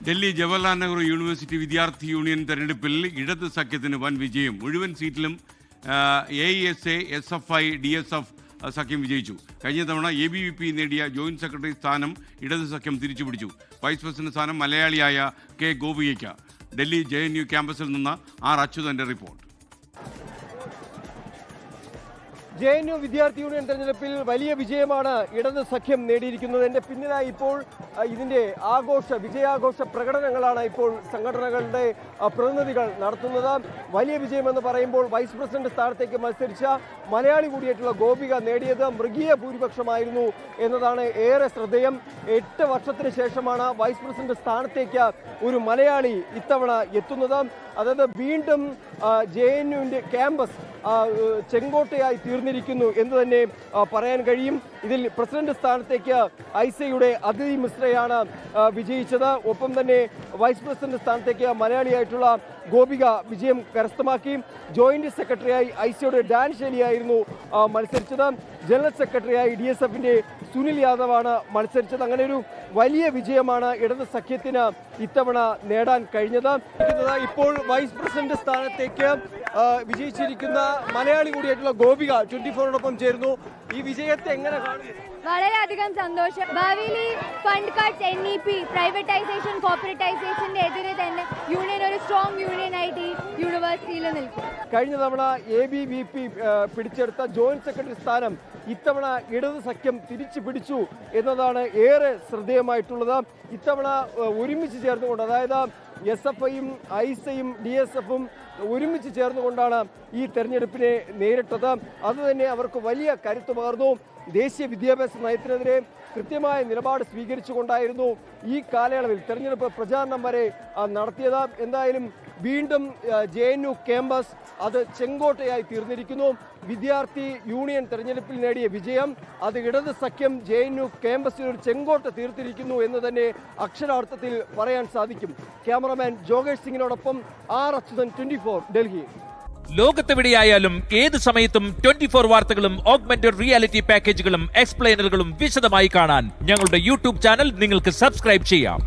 Delhi Jawaharlal Nehru university വിദ്യാർത്ഥി union തെരഞ്ഞെടുപ്പിൽ ഇടത് സഖ്യത്തിന് വൻ വിജയം. മുഴുവൻ സീറ്റിലും AISA, SFI, DSF സഖ്യം വിജയിച്ചു. കഴിഞ്ഞ തവണ ABVP നേടിയ ജോയിന്റ് സെക്രട്ടറി സ്ഥാനം ഇടത് സഖ്യം തിരിച്ചുപിടിച്ചു. വൈസ് പ്രസിഡന്റ് സ്ഥാനം മലയാളിയായ K. ഗോപികയ്ക്ക്. ഡൽഹി JNU ക്യാമ്പസിൽ നിന്ന് അച്യുതന്റെ റിപ്പോർട്ട്. JNU വിദ്യാർത്ഥി യൂണിയൻ തെരഞ്ഞെടുപ്പിൽ വലിയ വിജയമാണ് ഇടത് സഖ്യം നേടിയിരിക്കുന്നത്. എൻ്റെ പിന്നിലായി ഇപ്പോൾ ഇതിൻ്റെ വിജയാഘോഷ പ്രകടനങ്ങളാണ് ഇപ്പോൾ സംഘടനകളുടെ പ്രതിനിധികൾ നടത്തുന്നത്. വലിയ വിജയമെന്ന് പറയുമ്പോൾ വൈസ് പ്രസിഡന്റ് സ്ഥാനത്തേക്ക് മത്സരിച്ച മലയാളി കൂടിയായിട്ടുള്ള ഗോപിക നേടിയത് മൃഗീയ ഭൂരിപക്ഷമായിരുന്നു എന്നതാണ് ഏറെ ശ്രദ്ധേയം. 8 വർഷത്തിന് ശേഷമാണ് വൈസ് പ്രസിഡന്റ് സ്ഥാനത്തേക്ക് ഒരു മലയാളി ഇത്തവണ എത്തുന്നത്. അതായത് വീണ്ടും JNUവിൻ്റെ ക്യാമ്പസ് ചെങ്കോട്ടയായി തീർന്നിരിക്കുന്നു എന്ന് തന്നെ പറയാൻ കഴിയും. ഇതിൽ പ്രസിഡന്റ് സ്ഥാനത്തേക്ക് ഐസയുടെ അതിഥി മിശ്രയാണ് വിജയിച്ചത്. ഒപ്പം തന്നെ വൈസ് പ്രസിഡന്റ് സ്ഥാനത്തേക്ക് മലയാളിയായിട്ടുള്ള ഗോപിക വിജയം കരസ്ഥമാക്കി. ജോയിന്റ് സെക്രട്ടറിയായി ഐസയുടെ ഡാൻ ശൈലിയായിരുന്നു മത്സരിച്ചത്. ജനറൽ സെക്രട്ടറിയായി DSFിന്റെ സുനിൽ യാദവാണ് മത്സരിച്ചത്. അങ്ങനെ ഒരു വലിയ വിജയമാണ് ഇടത് സഖ്യത്തിന് ഇത്തവണ നേടാൻ കഴിഞ്ഞത്. ഇപ്പോൾ വൈസ് പ്രസിഡന്റ് സ്ഥാനത്തേക്ക് വിജയിച്ചിരിക്കുന്ന മലയാളി കൂടിയായിട്ടുള്ള ഗോപിക 24നോടൊപ്പം ചേരുന്നു. ഈ വിജയത്തെ എങ്ങനെ കാണുന്നു? വളരെയധികം സന്തോഷം. ഭാവിയിൽ ഈ ഫണ്ട് കട്ട്സ്, NEP, പ്രൈവറ്റൈസേഷൻ, കോർപ്പറേറ്റൈസേഷന്റെ എതിരെ തന്നെ യൂണിയൻ ഒരു സ്ട്രോങ് യൂണിയൻ ആയിട്ട് ഈ യൂണിവേഴ്സിറ്റിയിൽ നിൽക്കും. കഴിഞ്ഞ തവണ ABVP പിടിച്ചെടുത്ത ജോയിന്റ് സെക്രട്ടറി സ്ഥാനം ഇത്തവണ ഇടത് സഖ്യം തിരിച്ചു പിടിച്ചു എന്നതാണ് ഏറെ ശ്രദ്ധേയമായിട്ടുള്ളത്. ഇത്തവണ ഒരുമിച്ച് ചേർന്നുകൊണ്ട്, അതായത് SFIയും ഐസയും DSFും ഒരുമിച്ച് ചേർന്നുകൊണ്ടാണ് ഈ തെരഞ്ഞെടുപ്പിനെ നേരിട്ടത്. അതുതന്നെ അവർക്ക് വലിയ കരുത്ത് പകർന്നു. ദേശീയ വിദ്യാഭ്യാസ നയത്തിനെതിരെ കൃത്യമായ നിലപാട് സ്വീകരിച്ചുകൊണ്ടായിരുന്നു ഈ കാലയളവിൽ തെരഞ്ഞെടുപ്പ് പ്രചാരണം വരെ നടത്തിയത്. എന്തായാലും വീണ്ടും JNU ക്യാമ്പസ് അത് ചെങ്കോട്ടയായി തീർന്നിരിക്കുന്നു. വിദ്യാർത്ഥി യൂണിയൻ തെരഞ്ഞെടുപ്പിൽ നേടിയ വിജയം അത് ഇടത് സഖ്യം JNU ക്യാമ്പസിൽ ഒരു ചെങ്കോട്ട തീർത്തിരിക്കുന്നു എന്ന് തന്നെ അക്ഷരാർത്ഥത്തിൽ പറയാൻ സാധിക്കും. ക്യാമറമാൻ ജോഗേഷ് സിംഗിനോടൊപ്പം അച്യുതൻ, 24 ഡൽഹി. ലോകത്തെവിടെയായാലും ഏത് സമയത്തും 24 വാർത്തകളും ഓഗ്മെന്റഡ് റിയാലിറ്റി പാക്കേജുകളും എക്സ്പ്ലെയിനറുകളും വിശദമായി കാണാൻ ഞങ്ങളുടെ YouTube ചാനൽ നിങ്ങൾക്ക് സബ്സ്ക്രൈബ് ചെയ്യാം.